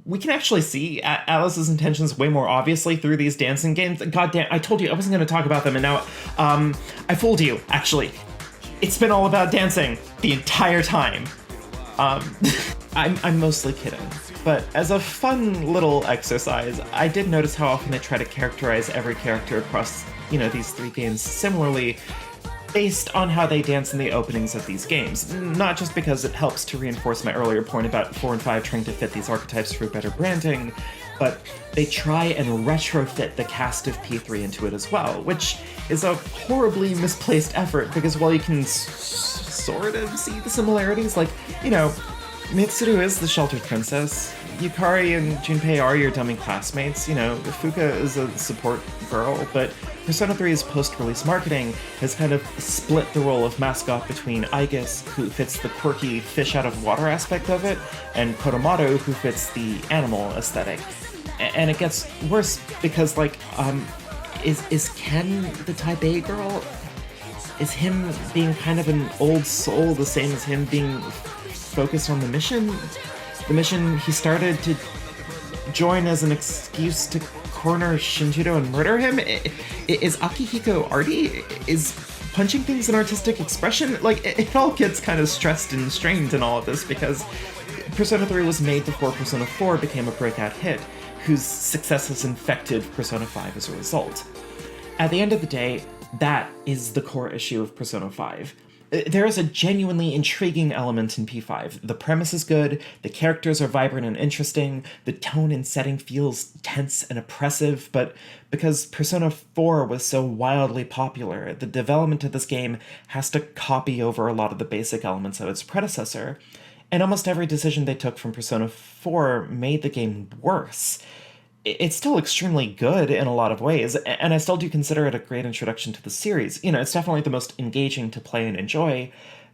Speaker 1: we can actually see Alice's intentions way more obviously through these dancing games. God damn, I told you I wasn't going to talk about them, and now, I fooled you, actually. It's been all about dancing the entire time. I'm mostly kidding. But as a fun little exercise, I did notice how often they try to characterize every character across, these 3 games similarly, based on how they dance in the openings of these games. Not just because it helps to reinforce my earlier point about 4 and 5 trying to fit these archetypes for better branding, but they try and retrofit the cast of P3 into it as well, which is a horribly misplaced effort, because while you can sort of see the similarities, Mitsuru is the sheltered princess, Yukari and Junpei are your dummy classmates, Fuka is a support girl, but Persona 3's post-release marketing has kind of split the role of mascot between Aigis, who fits the quirky fish-out-of-water aspect of it, and Koromaru, who fits the animal aesthetic. And it gets worse because, is Ken the type A girl? Is him being kind of an old soul the same as him being focused on the mission? The mission he started to join as an excuse to corner Shinjiro and murder him? Is Akihiko arty? Is punching things an artistic expression? Like, it all gets kind of stressed and strained in all of this because Persona 3 was made before Persona 4 became a breakout hit, whose success has infected Persona 5 as a result. At the end of the day, that is the core issue of Persona 5. There is a genuinely intriguing element in P5. The premise is good, the characters are vibrant and interesting, the tone and setting feels tense and oppressive, but because Persona 4 was so wildly popular, the development of this game has to copy over a lot of the basic elements of its predecessor, and almost every decision they took from Persona 4 made the game worse. It's still extremely good in a lot of ways, and I still do consider it a great introduction to the series. You know, it's definitely the most engaging to play and enjoy,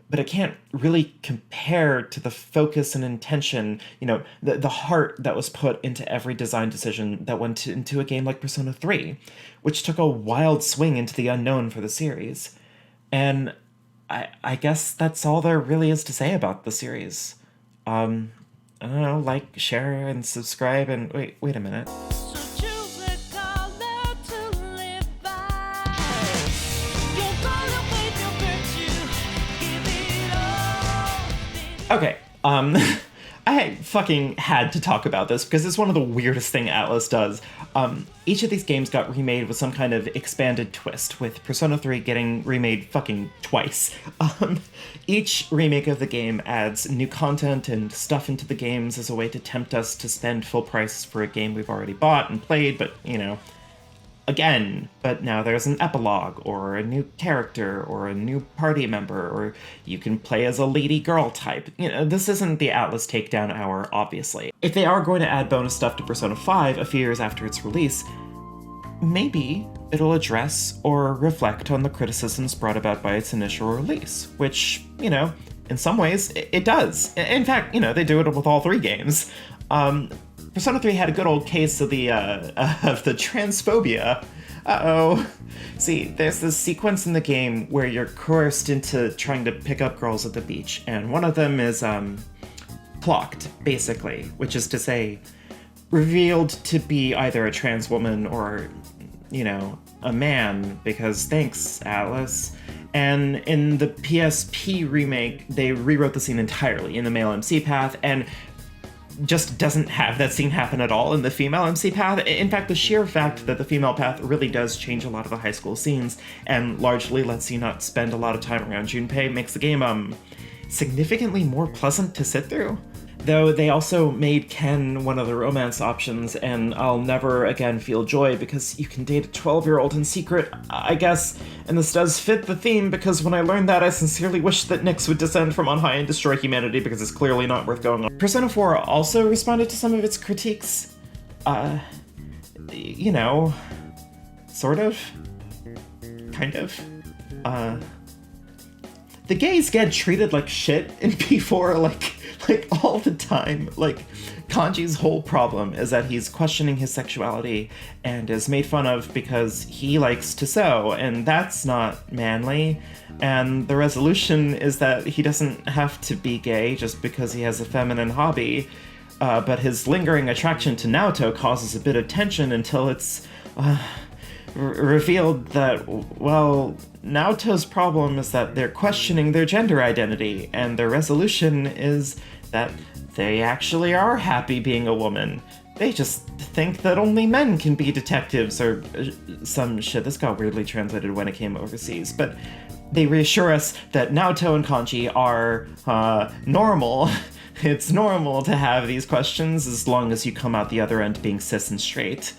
Speaker 1: but it can't really compare to the focus and intention, you know, the heart that was put into every design decision that went into a game like Persona 3, which took a wild swing into the unknown for the series. And I guess that's all there really is to say about the series. I don't know, like, share, and subscribe, and wait a minute. Okay, I fucking had to talk about this because it's one of the weirdest thing Atlas does. Each of these games got remade with some kind of expanded twist, with Persona 3 getting remade fucking twice. Each remake of the game adds new content and stuff into the games as a way to tempt us to spend full price for a game we've already bought and played, but, you know, again. But now there's an epilogue, or a new character, or a new party member, or you can play as a lady girl type. You know, this isn't the Atlas Takedown Hour, obviously. If they are going to add bonus stuff to Persona 5 a few years after its release, maybe it'll address or reflect on the criticisms brought about by its initial release, which, you know, in some ways, it does. In fact, you know, they do it with all 3 games. Persona 3 had a good old case of the transphobia. Uh-oh. See, there's this sequence in the game where you're coerced into trying to pick up girls at the beach, and one of them is, clocked, basically, which is to say, revealed to be either a trans woman or, you know, a man, because thanks, Atlas. And in the PSP remake, they rewrote the scene entirely in the male MC path, and just doesn't have that scene happen at all in the female MC path. In fact, the sheer fact that the female path really does change a lot of the high school scenes and largely lets you not spend a lot of time around Junpei makes the game significantly more pleasant to sit through. Though they also made Ken one of the romance options, and I'll never again feel joy because you can date a 12-year-old in secret, I guess, and this does fit the theme because when I learned that, I sincerely wish that Nyx would descend from on high and destroy humanity because it's clearly not worth going on. Persona 4 also responded to some of its critiques. You know, sort of. Kind of. The gays get treated like shit in P4, like all the time. Like, Kanji's whole problem is that he's questioning his sexuality and is made fun of because he likes to sew, and that's not manly. And the resolution is that he doesn't have to be gay just because he has a feminine hobby, but his lingering attraction to Naoto causes a bit of tension until it's revealed that, well, Naoto's problem is that they're questioning their gender identity, and their resolution is that they actually are happy being a woman. They just think that only men can be detectives, or some shit. This got weirdly translated when it came overseas, but they reassure us that Naoto and Kanji are normal. It's normal to have these questions as long as you come out the other end being cis and straight.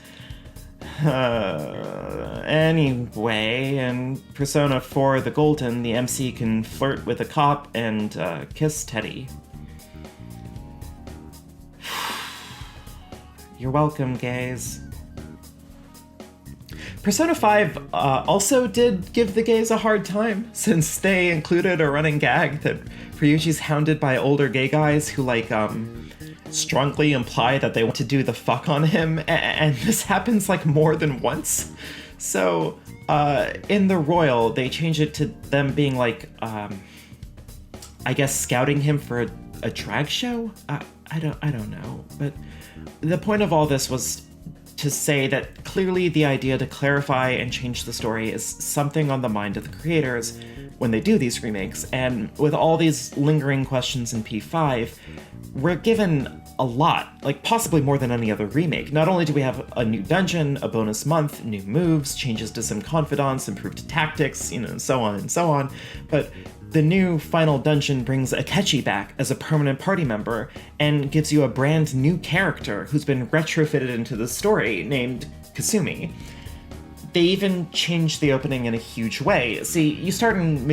Speaker 1: Anyway, in Persona 4 The Golden, the MC can flirt with a cop and kiss Teddy. You're welcome, gays. Persona 5 also did give the gays a hard time, since they included a running gag that Ryuji's hounded by older gay guys who, like, strongly imply that they want to do the fuck on him, and this happens, like, more than once. So, in the Royal, they changed it to them being like, I guess scouting him for a drag show? I don't know. But the point of all this was to say that clearly the idea to clarify and change the story is something on the mind of the creators when they do these remakes, and with all these lingering questions in P5, we're given a lot, like possibly more than any other remake. Not only do we have a new dungeon, a bonus month, new moves, changes to some confidants, improved tactics, so on and so on, but the new final dungeon brings Akechi back as a permanent party member and gives you a brand new character who's been retrofitted into the story named Kasumi. They even changed the opening in a huge way. See, you start in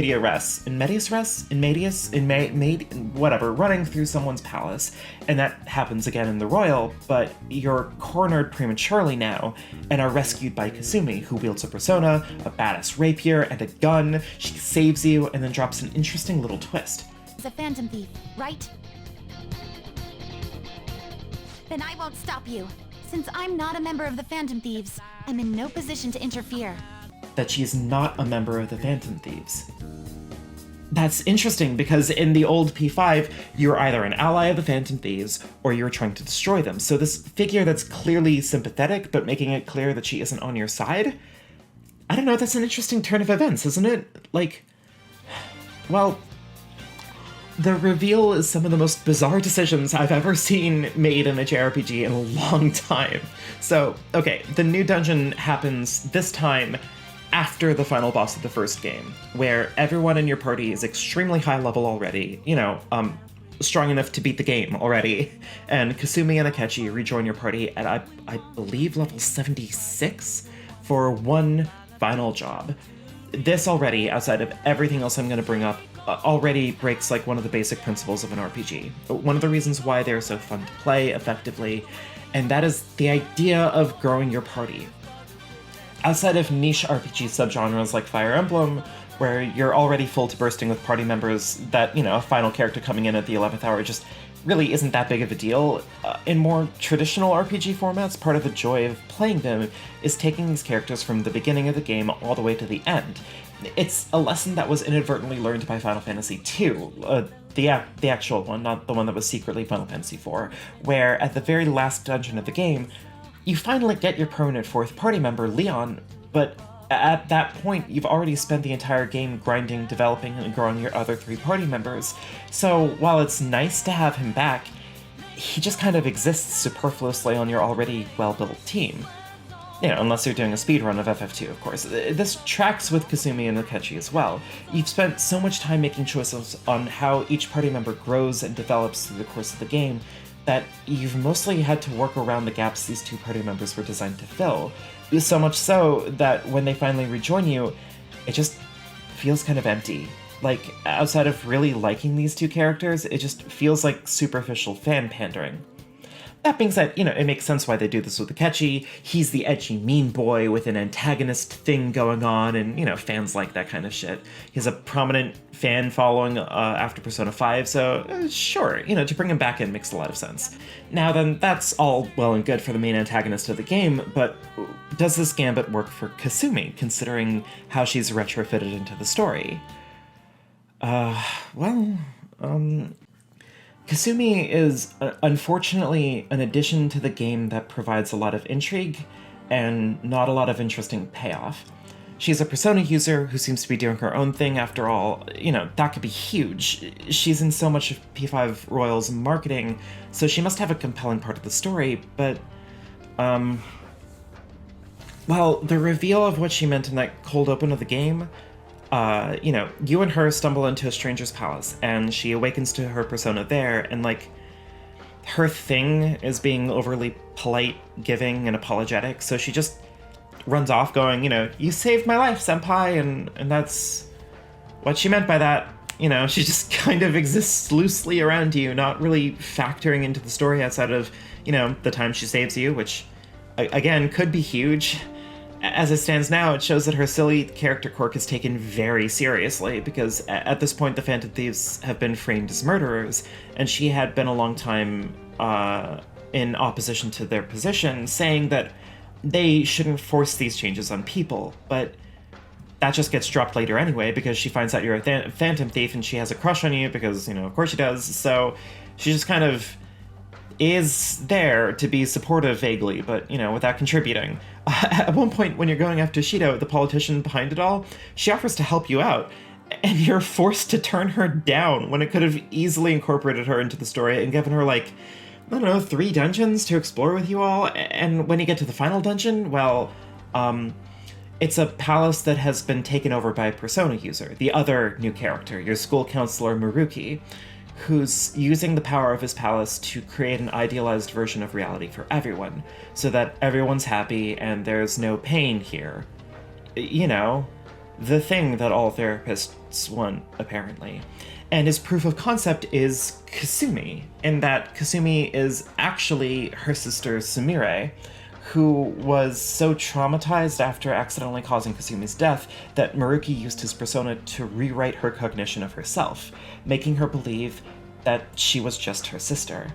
Speaker 1: whatever, running through someone's palace, and that happens again in the Royal, but you're cornered prematurely now, and are rescued by Kasumi, who wields a persona, a badass rapier, and a gun. She saves you, and then drops an interesting little twist.
Speaker 2: It's a phantom thief, right? Then I won't stop you. Since I'm not a member of the Phantom Thieves, I'm in no position to interfere.
Speaker 1: That she is not a member of the Phantom Thieves. That's interesting, because in the old P5, you're either an ally of the Phantom Thieves, or you're trying to destroy them. So this figure that's clearly sympathetic, but making it clear that she isn't on your side? I don't know, that's an interesting turn of events, isn't it? Well, the reveal is some of the most bizarre decisions I've ever seen made in a JRPG in a long time. So, okay, the new dungeon happens this time after the final boss of the first game, where everyone in your party is extremely high level already, strong enough to beat the game already, and Kasumi and Akechi rejoin your party at, I believe, level 76 for one final job. This already, outside of everything else I'm going to bring up, already breaks one of the basic principles of an RPG. One of the reasons why they're so fun to play effectively, and that is the idea of growing your party. Outside of niche RPG subgenres like Fire Emblem, where you're already full to bursting with party members that, a final character coming in at the 11th hour just really isn't that big of a deal. In more traditional RPG formats, part of the joy of playing them is taking these characters from the beginning of the game all the way to the end. It's a lesson that was inadvertently learned by Final Fantasy II, the actual one, not the one that was secretly Final Fantasy IV, where at the very last dungeon of the game, you finally get your permanent fourth party member, Leon, but at that point, you've already spent the entire game grinding, developing, and growing your other three party members. So while it's nice to have him back, he just kind of exists superfluously on your already well-built team. Unless you're doing a speedrun of FF2, of course. This tracks with Kasumi and Akechi as well. You've spent so much time making choices on how each party member grows and develops through the course of the game that you've mostly had to work around the gaps these two party members were designed to fill. So much so that when they finally rejoin you, it just feels kind of empty. Outside of really liking these two characters, it just feels like superficial fan pandering. That being said, it makes sense why they do this with Akechi. He's the edgy mean boy with an antagonist thing going on, and, fans like that kind of shit. He has a prominent fan following after Persona 5, so sure, to bring him back in makes a lot of sense. Now then, that's all well and good for the main antagonist of the game, but does this gambit work for Kasumi, considering how she's retrofitted into the story? Kasumi is, unfortunately, an addition to the game that provides a lot of intrigue and not a lot of interesting payoff. She's a Persona user who seems to be doing her own thing after all. That could be huge. She's in so much of P5 Royal's marketing, so she must have a compelling part of the story, but, the reveal of what she meant in that cold open of the game, you and her stumble into a stranger's palace, and she awakens to her persona there, and, her thing is being overly polite, giving, and apologetic, so she just runs off going, you saved my life, senpai, and that's what she meant by that. She just kind of exists loosely around you, not really factoring into the story outside of, the time she saves you, which, again, could be huge. As it stands now, it shows that her silly character quirk is taken very seriously, because at this point the Phantom Thieves have been framed as murderers, and she had been a long time in opposition to their position, saying that they shouldn't force these changes on people, but that just gets dropped later anyway because she finds out you're a phantom thief and she has a crush on you because, of course she does. So she just kind of is there to be supportive vaguely, but, without contributing. At one point, when you're going after Shido, the politician behind it all, she offers to help you out, and you're forced to turn her down when it could have easily incorporated her into the story and given her, 3 dungeons to explore with you all. And when you get to the final dungeon, well, it's a palace that has been taken over by a Persona user, the other new character, your school counselor Maruki, who's using the power of his palace to create an idealized version of reality for everyone, so that everyone's happy and there's no pain here. The thing that all therapists want, apparently. And his proof of concept is Kasumi, in that Kasumi is actually her sister Sumire, who was so traumatized after accidentally causing Kasumi's death that Maruki used his persona to rewrite her cognition of herself, making her believe that she was just her sister.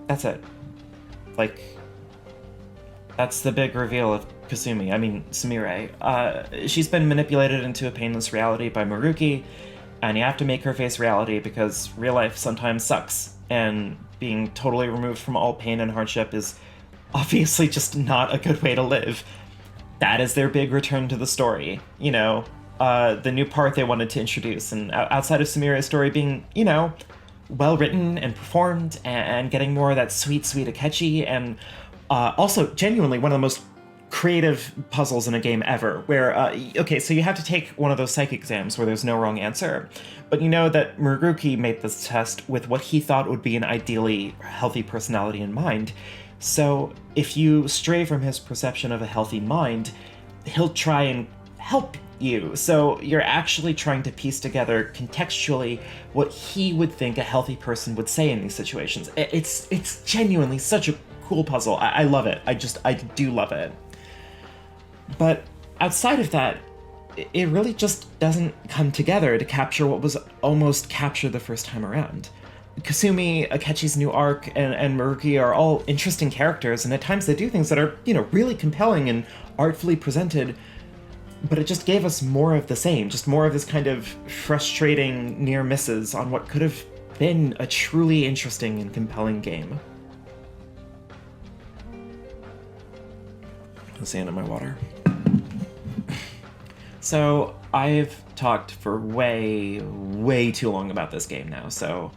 Speaker 1: That's it. That's the big reveal of Sumire. She's been manipulated into a painless reality by Maruki, and you have to make her face reality because real life sometimes sucks, and being totally removed from all pain and hardship is obviously just not a good way to live. That is their big return to the story, the new part they wanted to introduce, and outside of Sumire's story being, well written and performed and getting more of that sweet Akechi, and also genuinely one of the most creative puzzles in a game ever, where, so you have to take one of those psych exams where there's no wrong answer, but that Maruki made this test with what he thought would be an ideally healthy personality in mind. So if you stray from his perception of a healthy mind, he'll try and help you. So you're actually trying to piece together contextually what he would think a healthy person would say in these situations. It's genuinely such a cool puzzle. I love it. I do love it. But outside of that, it really just doesn't come together to capture what was almost captured the first time around. Kasumi, Akechi's new arc, and Maruki are all interesting characters, and at times they do things that are, really compelling and artfully presented, but it just gave us more of the same, just more of this kind of frustrating near misses on what could have been a truly interesting and compelling game. That's the end of my water. So, I've talked for way, way too long about this game now, so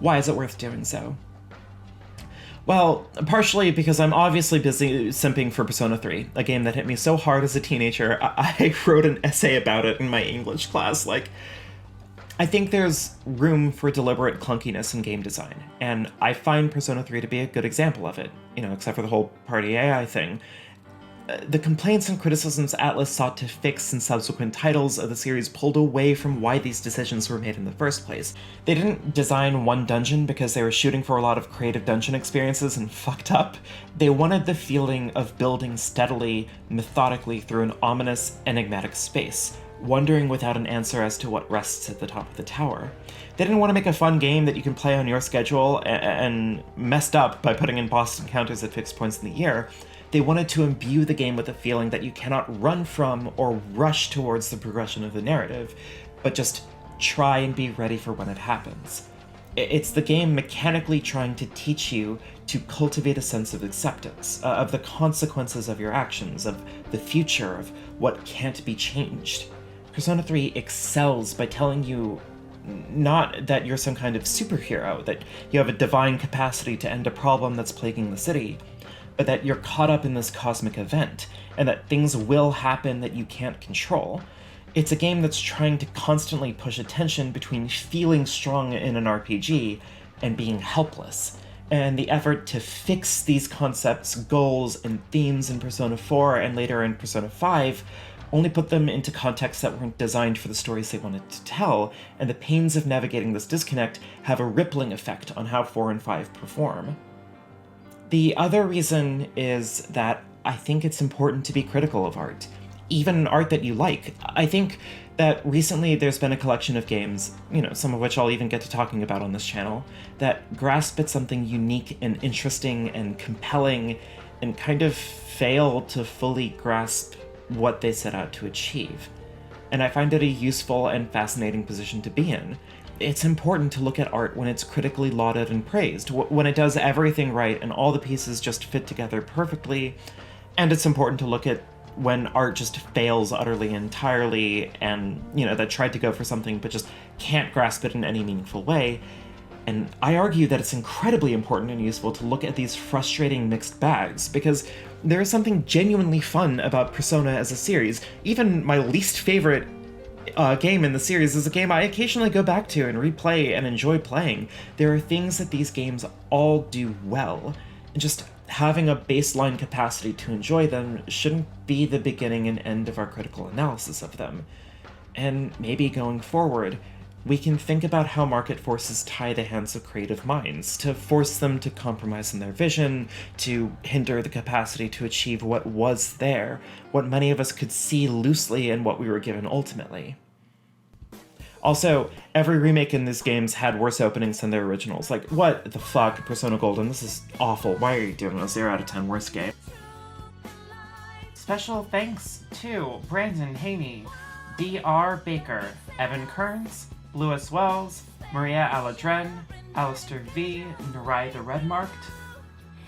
Speaker 1: why is it worth doing so? Well, partially because I'm obviously busy simping for Persona 3, a game that hit me so hard as a teenager, I wrote an essay about it in my English class. I think there's room for deliberate clunkiness in game design, and I find Persona 3 to be a good example of it, except for the whole party AI thing. The complaints and criticisms Atlas sought to fix in subsequent titles of the series pulled away from why these decisions were made in the first place. They didn't design one dungeon because they were shooting for a lot of creative dungeon experiences and fucked up. They wanted the feeling of building steadily, methodically through an ominous, enigmatic space, wondering without an answer as to what rests at the top of the tower. They didn't want to make a fun game that you can play on your schedule and messed up by putting in boss encounters at fixed points in the year. They wanted to imbue the game with a feeling that you cannot run from or rush towards the progression of the narrative, but just try and be ready for when it happens. It's the game mechanically trying to teach you to cultivate a sense of acceptance, of the consequences of your actions, of the future, of what can't be changed. Persona 3 excels by telling you not that you're some kind of superhero, that you have a divine capacity to end a problem that's plaguing the city, but that you're caught up in this cosmic event, and that things will happen that you can't control. It's a game that's trying to constantly push a tension between feeling strong in an RPG and being helpless, and the effort to fix these concepts, goals, and themes in Persona 4 and later in Persona 5 only put them into contexts that weren't designed for the stories they wanted to tell, and the pains of navigating this disconnect have a rippling effect on how 4 and 5 perform. The other reason is that I think it's important to be critical of art, even art that you like. I think that recently there's been a collection of games, some of which I'll even get to talking about on this channel, that grasp at something unique and interesting and compelling and kind of fail to fully grasp what they set out to achieve. And I find it a useful and fascinating position to be in. It's important to look at art when it's critically lauded and praised, when it does everything right and all the pieces just fit together perfectly, and it's important to look at when art just fails utterly entirely and, that tried to go for something but just can't grasp it in any meaningful way. And I argue that it's incredibly important and useful to look at these frustrating mixed bags, because there is something genuinely fun about Persona as a series. Even my least favorite game in the series is a game I occasionally go back to and replay and enjoy playing. There are things that these games all do well, and just having a baseline capacity to enjoy them shouldn't be the beginning and end of our critical analysis of them. And maybe going forward, we can think about how market forces tie the hands of creative minds, to force them to compromise in their vision, to hinder the capacity to achieve what was there, what many of us could see loosely and what we were given ultimately. Also, every remake in these games had worse openings than their originals. Like, what the fuck, Persona Golden? This is awful. Why are you doing a 0 out of 10 worst game? Special thanks to Brandon Haney, D.R. Baker, Evan Kearns, Lewis Wells, Maria Aladren, Alistair V, Narai the Redmarked,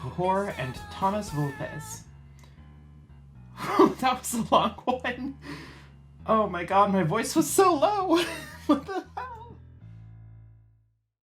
Speaker 1: Puhor, and Thomas Vulpes. That was a long one. Oh my god, my voice was so low. What the?